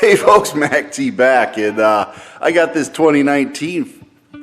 Hey folks, Mac T back, and I got this 2019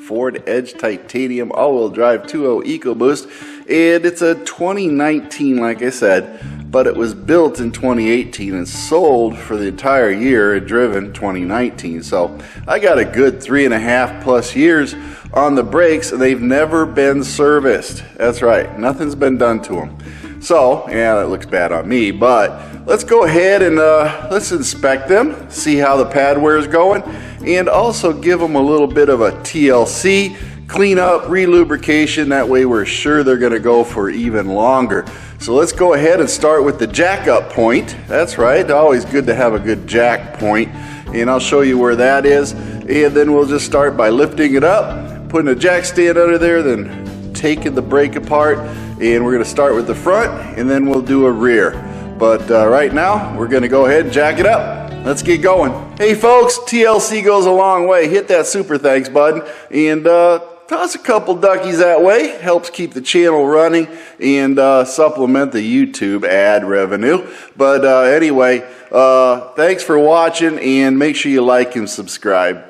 Ford Edge Titanium all-wheel drive 2.0 EcoBoost, and it's a 2019, like I said, but it was built in 2018 and sold for the entire year and driven 2019. So I got a good 3.5+ years on the brakes, and they've never been serviced. That's right, nothing's been done to them. So, yeah, that looks bad on me, but let's go ahead and let's inspect them, see how the pad wear is going, and also give them a little bit of a TLC, clean up, re-lubrication. That way we're sure they're going to go for even longer. So let's go ahead and start with the jack up point. That's right, always good to have a good jack point, and I'll show you where that is. And then we'll just start by lifting it up, putting a jack stand under there, then taking the brake apart. And we're going to start with the front, and then we'll do a rear. But right now, we're going to go ahead and jack it up. Let's get going. Hey folks, TLC goes a long way. Hit that super thanks button, and toss a couple duckies that way. Helps keep the channel running and supplement the YouTube ad revenue. But anyway, thanks for watching, and make sure you like and subscribe.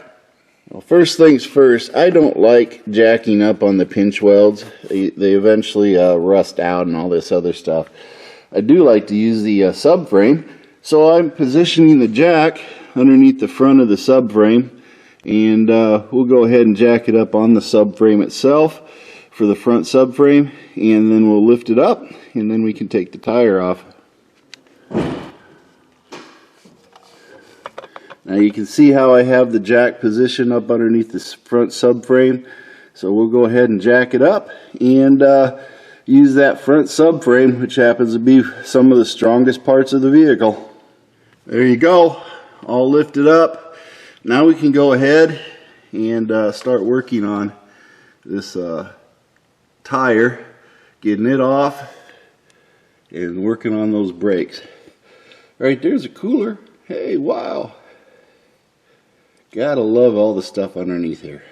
Well, first things first, I don't like jacking up on the pinch welds. They eventually rust out and all this other stuff. I do like to use the subframe, so I'm positioning the jack underneath the front of the subframe, and we'll go ahead and jack it up on the subframe itself for the front subframe, and then we'll lift it up, and then we can take the tire off. Now you can see how I have the jack position up underneath this front subframe. So we'll go ahead and jack it up and use that front subframe, which happens to be some of the strongest parts of the vehicle. There you go, all lifted up. Now we can go ahead and start working on this tire, getting it off and working on those brakes. Right there's a cooler. Hey, wow. Gotta love all the stuff underneath here.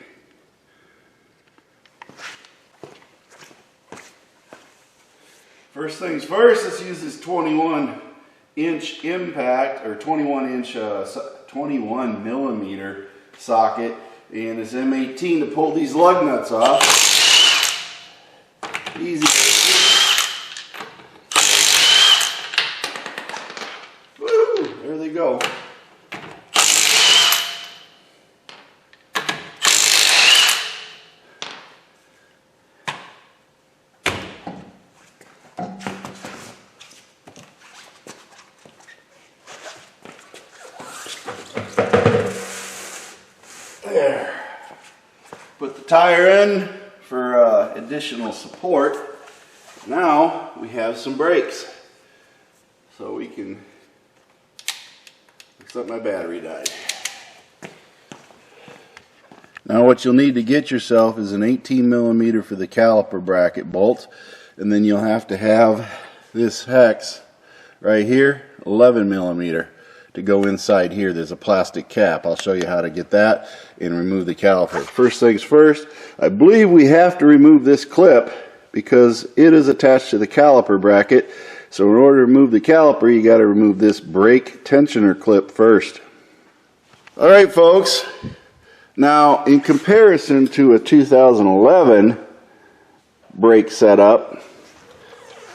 First things first, let's use this 21-inch impact, or 21 millimeter socket, and this M18 to pull these lug nuts off. Easy. Woo! There they go. There. Put the tire in for additional support. Now we have some brakes. So we can, looks like my battery died. Now what you'll need to get yourself is an 18 millimeter for the caliper bracket bolt, and then you'll have to have this hex right here, 11 millimeter. To go inside here. There's a plastic cap. I'll show you how to get that and remove the caliper. First things first, I believe we have to remove this clip because it is attached to the caliper bracket. So in order to remove the caliper, you got to remove this brake tensioner clip first. Alright folks, now in comparison to a 2011 brake setup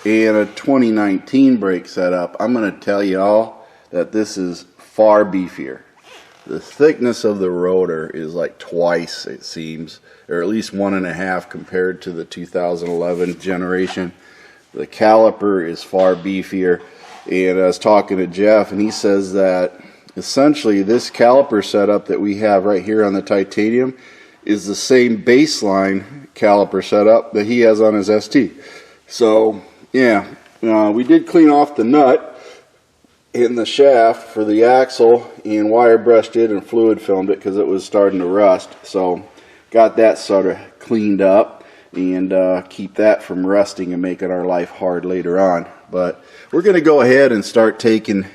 and a 2019 brake setup, I'm going to tell you all that this is far beefier. The thickness of the rotor is like twice, it seems, or at least 1.5 compared to the 2011 generation. The caliper is far beefier, and I was talking to Jeff, and he says that essentially this caliper setup that we have right here on the Titanium is the same baseline caliper setup that he has on his ST. So yeah, we did clean off the nut in the shaft for the axle and wire brushed it and fluid filmed it because it was starting to rust. So got that sort of cleaned up and keep that from rusting and making our life hard later on. But we're going to go ahead and start taking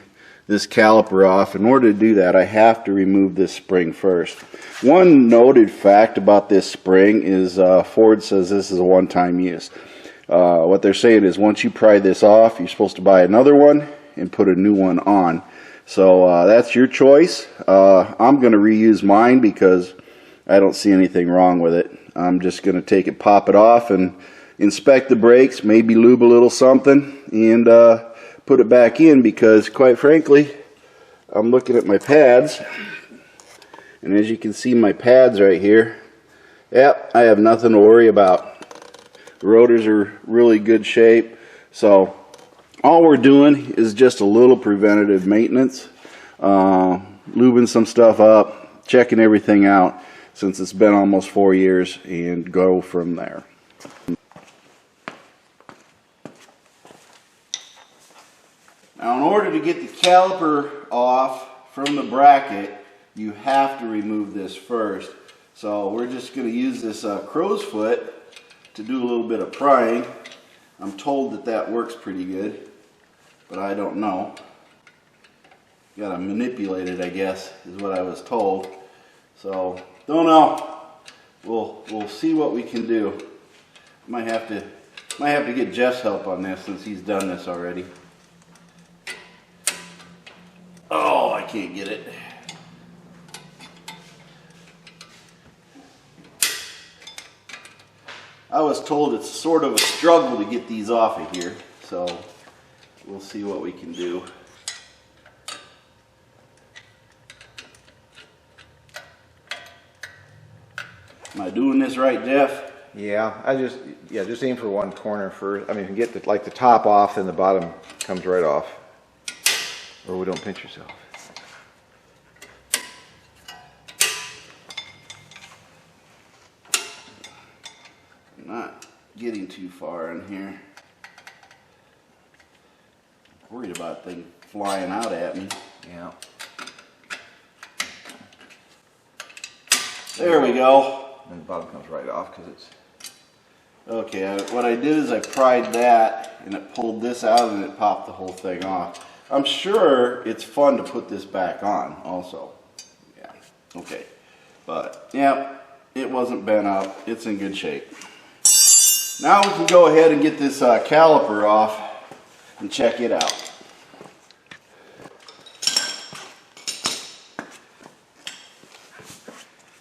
this caliper off. In order to do that, I have to remove this spring first. One noted fact about this spring is Ford says this is a one-time use. What they're saying is once you pry this off, you're supposed to buy another one and put a new one on. So that's your choice. I'm going to reuse mine because I don't see anything wrong with it. I'm just going to take it, pop it off, and inspect the brakes, maybe lube a little something, and put it back in, because quite frankly, I'm looking at my pads, and as you can see, my pads right here, yep, I have nothing to worry about. The rotors are really good shape. So all we're doing is just a little preventative maintenance, lubing some stuff up, checking everything out, since it's been almost 4 years, and go from there. Now, in order to get the caliper off from the bracket, you have to remove this first. So we're just going to use this crow's foot to do a little bit of prying. I'm told that that works pretty good, but I don't know. You gotta manipulate it, I guess, is what I was told. So, don't know. We'll see what we can do. Might have to get Jeff's help on this, since he's done this already. Oh, I can't get it. I was told it's sort of a struggle to get these off of here, so we'll see what we can do. Am I doing this right, Jeff? Yeah, just aim for one corner first. I mean, if you get the top off, then the bottom comes right off. Or we don't pinch yourself. I'm not getting too far in here. Worried about things flying out at me. Yeah. There we go. And the bottom comes right off because it's... Okay, what I did is I pried that, and it pulled this out, and it popped the whole thing off. I'm sure it's fun to put this back on also. Yeah, okay. But, yeah, it wasn't bent up. It's in good shape. Now we can go ahead and get this caliper off and check it out.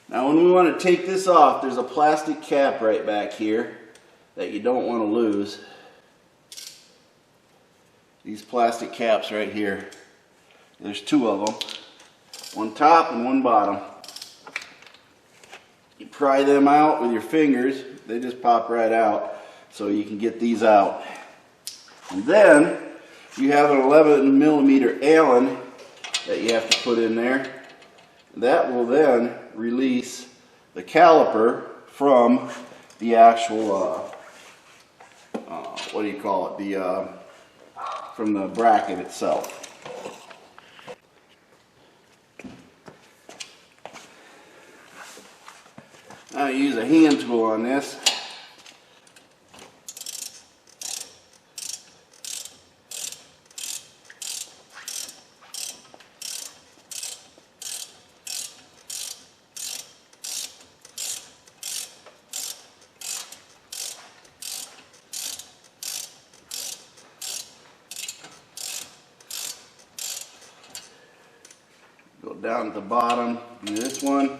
Now when we want to take this off, there's a plastic cap right back here that you don't want to lose. These plastic caps right here. There's two of them. One top and one bottom. You pry them out with your fingers. They just pop right out, so you can get these out. And then you have an 11mm Allen that you have to put in there. That will then release the caliper from the actual, what do you call it, from the bracket itself. Now I use a hand tool on this. Go down at the bottom, do this one.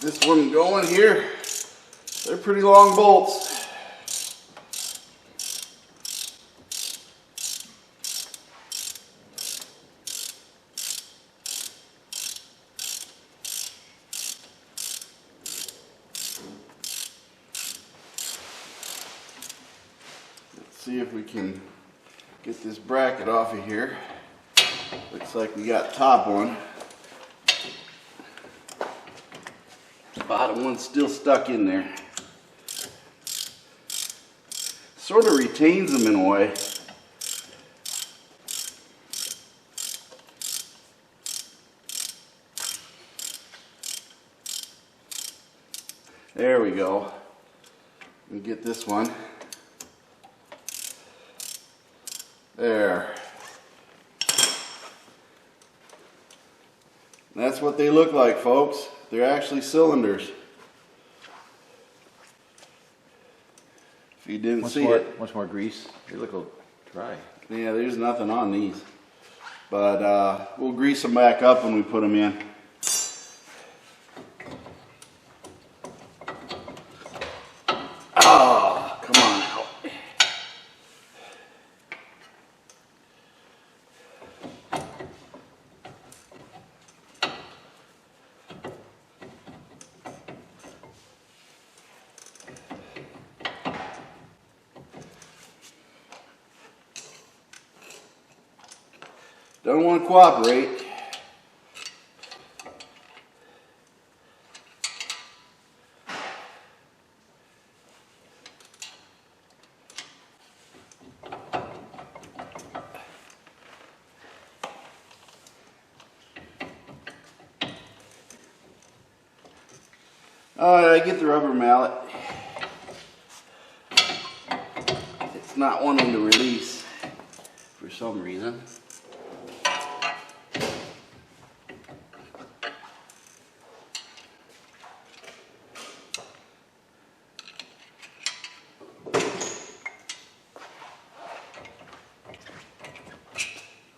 This one going here. They're pretty long bolts. Let's see if we can get this bracket off of here. Looks like we got top one. Bottom one's still stuck in there. Sort of retains them in a way. There we go. Let me get this one. There. That's what they look like, folks. They're actually cylinders. If you didn't see it. Much more grease. They look a little dry. Yeah, there's nothing on these. But we'll grease them back up when we put them in. Oh, come on out. Don't want to cooperate. I get the rubber mallet. It's not wanting to release for some reason.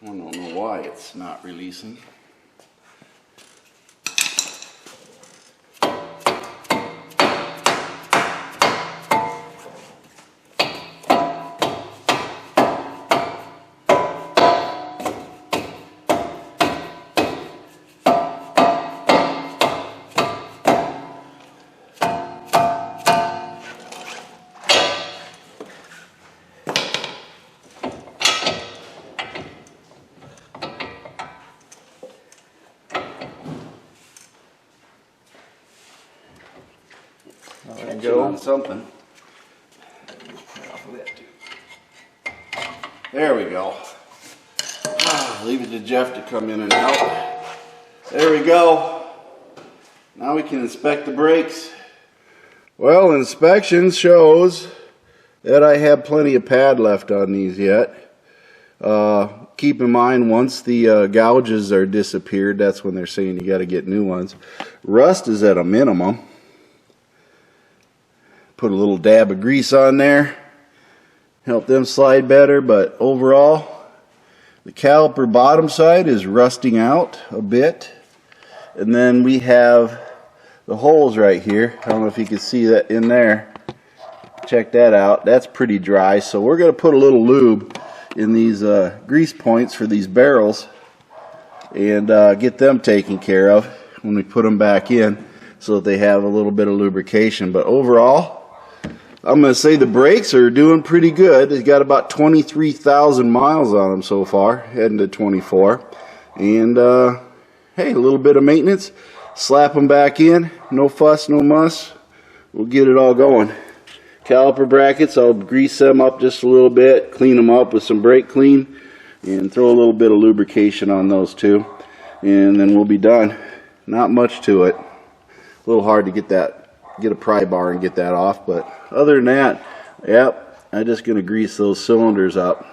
I don't know why it's not releasing. Go on something. There we go. Leave it to Jeff to come in and out. There we go. Now we can inspect the brakes. Well, inspection shows that I have plenty of pad left on these yet. Keep in mind, once the gouges are disappeared, that's when they're saying you got to get new ones. Rust is at a minimum. Put a little dab of grease on there, help them slide better, but overall the caliper bottom side is rusting out a bit. And then we have the holes right here. I don't know if you can see that in there. Check that out. That's pretty dry, so we're going to put a little lube in these grease points for these barrels and get them taken care of when we put them back in so that they have a little bit of lubrication. But overall, I'm going to say the brakes are doing pretty good. They've got about 23,000 miles on them so far, heading to 24. And hey, a little bit of maintenance, slap them back in, no fuss, no muss. We'll get it all going. Caliper brackets, I'll grease them up just a little bit, clean them up with some brake clean, and throw a little bit of lubrication on those too. And then we'll be done. Not much to it. A little hard to get a pry bar and get that off, but other than that, yep, I'm just going to grease those cylinders up.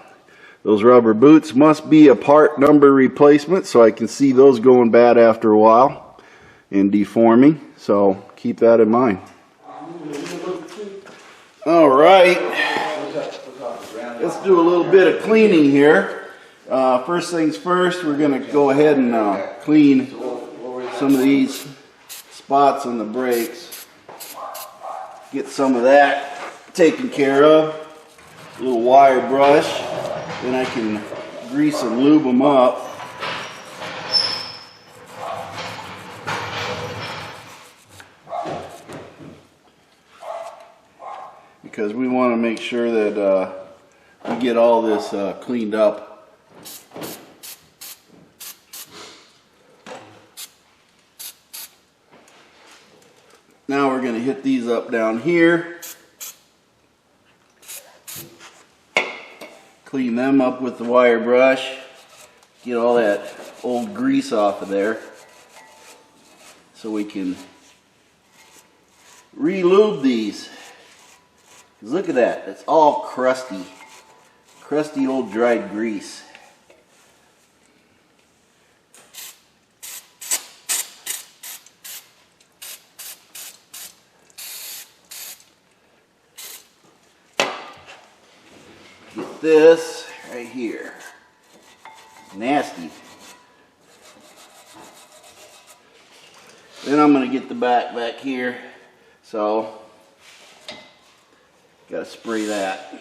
Those rubber boots must be a part number replacement, so I can see those going bad after a while and deforming, so keep that in mind. Alright, let's do a little bit of cleaning here. First things first, we're going to go ahead and clean some of these spots on the brakes. Get some of that taken care of. A little wire brush. Then I can grease and lube them up. Because we want to make sure that we get all this cleaned up. Now hit these up down here. Clean them up with the wire brush. Get all that old grease off of there. So we can re-lube these. 'Cause look at that, it's all crusty. Crusty old dried grease. Get this right here. Nasty. Then I'm going to get the back here. So, got to spray that.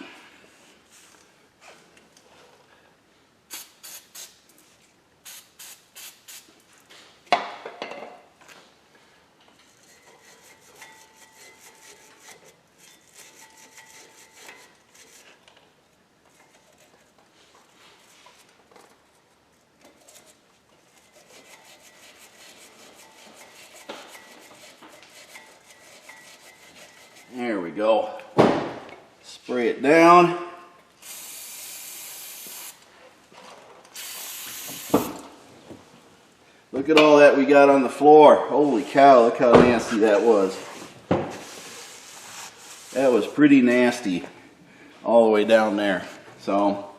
There we go. Spray it down. Look at all that we got on the floor. Holy cow, look how nasty that was. That was pretty nasty all the way down there. So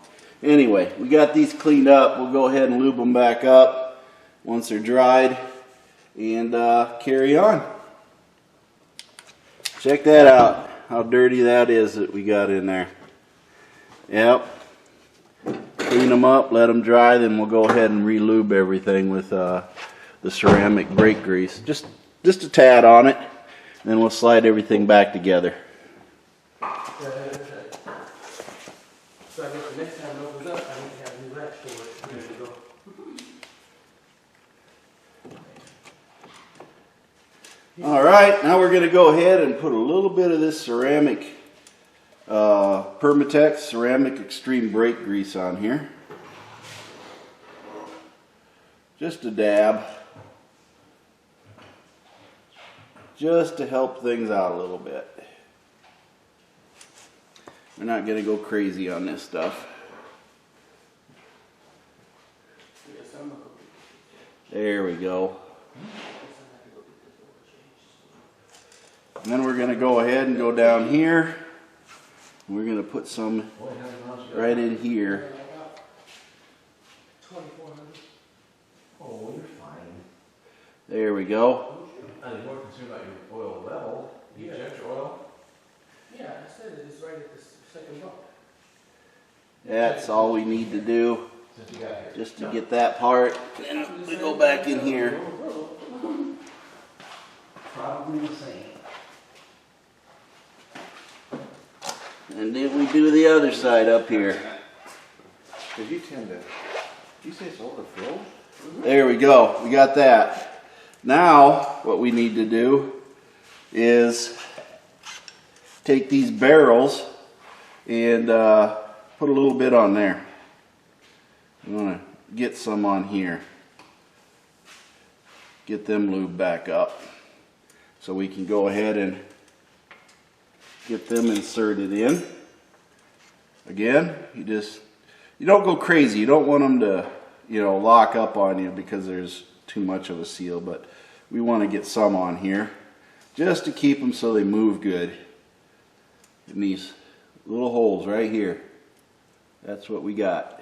anyway, we got these cleaned up. We'll go ahead and lube them back up once they're dried and carry on. Check that out, how dirty that is that we got in there. Yep. Clean them up, let them dry, then we'll go ahead and re-lube everything with the ceramic brake grease. Just a tad on it, then we'll slide everything back together. So I guess the next time it opens up, I need to have a new latch for it. There we go. Alright, now we're going to go ahead and put a little bit of this ceramic Permatex ceramic extreme brake grease on here. Just a dab. Just to help things out a little bit. We're not going to go crazy on this stuff. There we go. And then we're going to go ahead and go down here. And we're going to put some right in here. Oh, you're fine. There we go. I'm more concerned about your oil level. Do you check your oil? Yeah, I said it is right at the second buck. That's all we need to do. Just to get that part. And we go back in here. Probably the same. And then we do the other side up here. Because you tend to, you say it's overflow? There we go. We got that. Now, what we need to do is take these barrels and put a little bit on there. I'm going to get some on here. Get them lubed back up. So we can go ahead and get them inserted in. Again, you don't go crazy. You don't want them to, lock up on you because there's too much of a seal, but we want to get some on here just to keep them so they move good. In these little holes right here. That's what we got.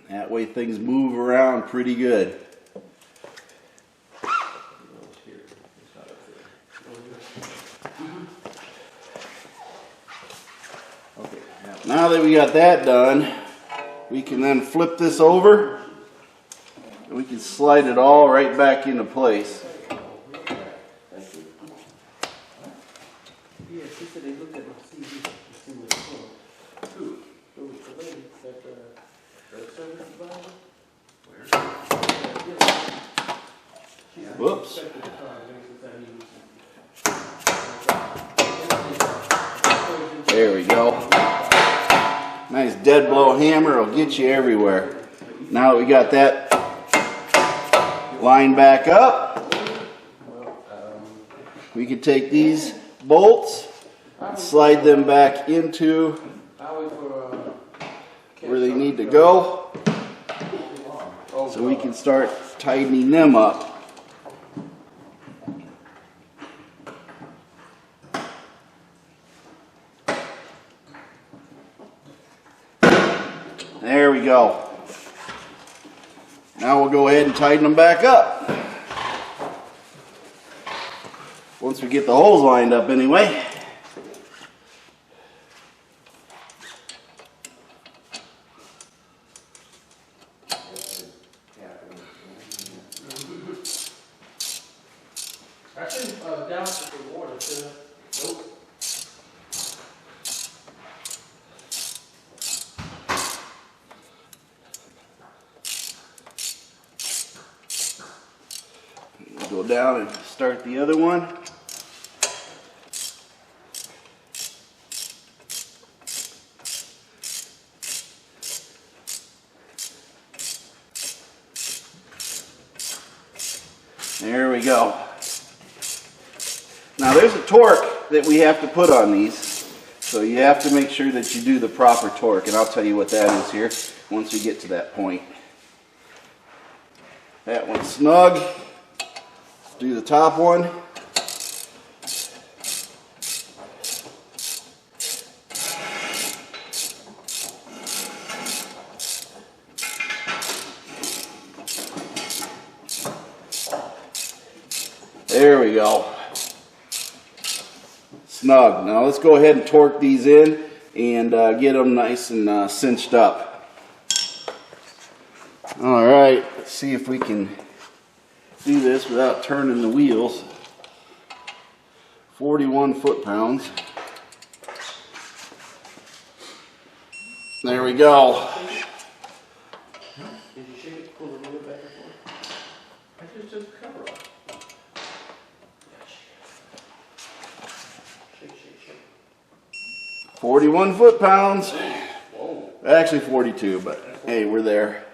That way things move around pretty good. Now that we got that done, we can then flip this over and we can slide it all right back into place. Yeah, she said they looked at my CV to see what's going on. Who? It was the lady that the service advisor. Where? Whoops. There we go. Nice dead blow hammer will get you everywhere. Now that we got that lined back up, we can take these bolts, slide them back into where they need to go, so we can start tightening them up. There we go. Now we'll go ahead and tighten them back up. Once we get the holes lined up anyway. Down to the water, nope. Go down and start the other one. There we go. Now there's a torque that we have to put on these, so you have to make sure that you do the proper torque, and I'll tell you what that is here once we get to that point. That one's snug. Do the top one. There we go. Snug. Now let's go ahead and torque these in and get them nice and cinched up. All right, let's see if we can do this without turning the wheels. 41 foot-pounds. There we go. Did you shake it, pull the wheel back and forth? I just took the cover off. Shake, shake, shake. 41 foot-pounds. Whoa. Actually 42, but hey, we're there.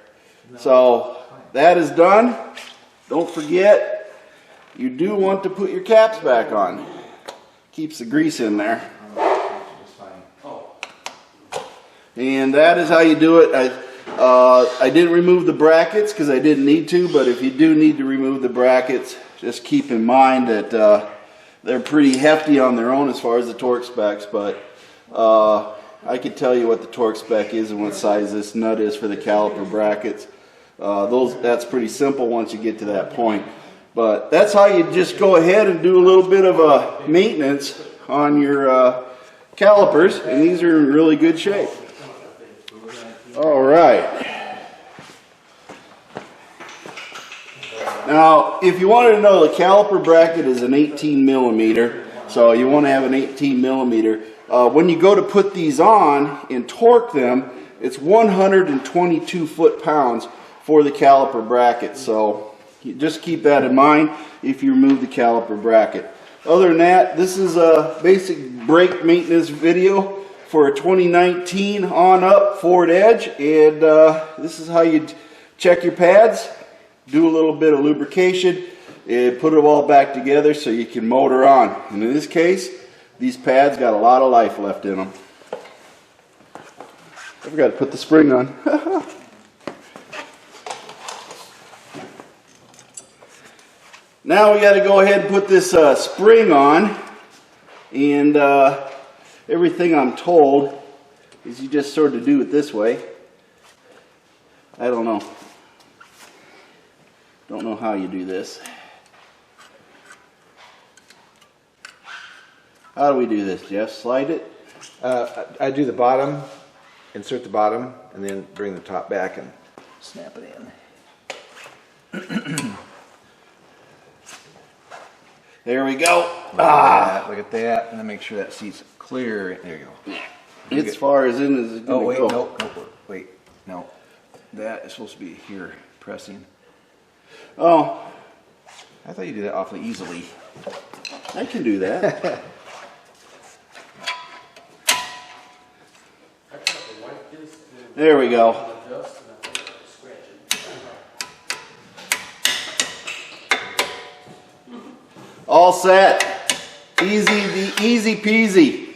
So that is done. Don't forget, you do want to put your caps back on. Keeps the grease in there. And that is how you do it. I didn't remove the brackets because I didn't need to, but if you do need to remove the brackets, just keep in mind that they're pretty hefty on their own as far as the torque specs, but I could tell you what the torque spec is and what size this nut is for the caliper brackets. That's pretty simple once you get to that point. But that's how you just go ahead and do a little bit of maintenance on your calipers, and these are in really good shape. All right. Now, if you wanted to know, the caliper bracket is an 18 millimeter, so you want to have an 18 millimeter. When you go to put these on and torque them, it's 122 foot-pounds for the caliper bracket, so you just keep that in mind if you remove the caliper bracket. Other than that, this is a basic brake maintenance video for a 2019 on-up Ford Edge, and this is how you check your pads, do a little bit of lubrication, and put it all back together so you can motor on. And in this case, these pads got a lot of life left in them. I forgot to put the spring on. Now we got to go ahead and put this spring on, and everything I'm told is you just sort of do it this way. I don't know. Don't know how you do this. How do we do this, Jeff? Slide it? I do the bottom, insert the bottom, and then bring the top back and snap it in. There we go. Look at that, and then make sure that seat's clear. There you go. It's as far as in as it's going to go. Wait, no. That is supposed to be here, pressing. Oh, I thought you did that awfully easily. I can do that. There we go. All set. Easy peasy.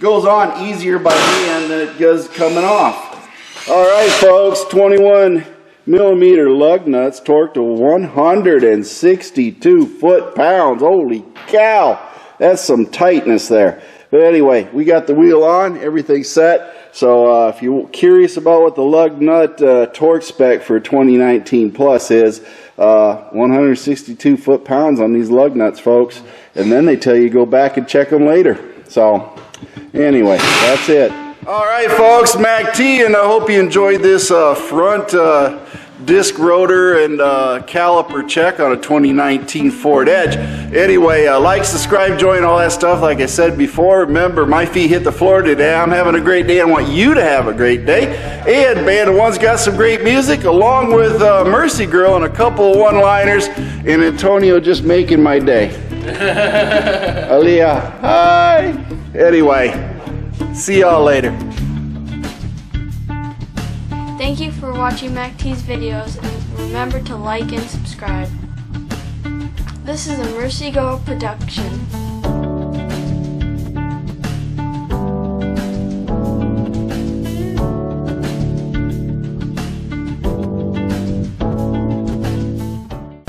Goes on easier by hand than it does coming off. All right, folks, 21 millimeter lug nuts torqued to 162 foot-pounds. Holy cow, that's some tightness there. But anyway, we got the wheel on, everything's set. So if you're curious about what the lug nut torque spec for 2019 Plus is, 162 foot-pounds on these lug nuts, folks. And then they tell you go back and check them later. So anyway, that's it. All right, folks, Mac T, and I hope you enjoyed this front disc rotor and caliper check on a 2019 Ford Edge. Anyway, like, subscribe, join, all that stuff. Like I said before, remember, my feet hit the floor today. I'm having a great day. I want you to have a great day. And Band of One's got some great music, along with Mercy Girl and a couple of one-liners, and Antonio just making my day. Aaliyah, hi. Anyway, see y'all later. Thank you for watching MacT's videos, and remember to like and subscribe. This is a Mercy Girl production.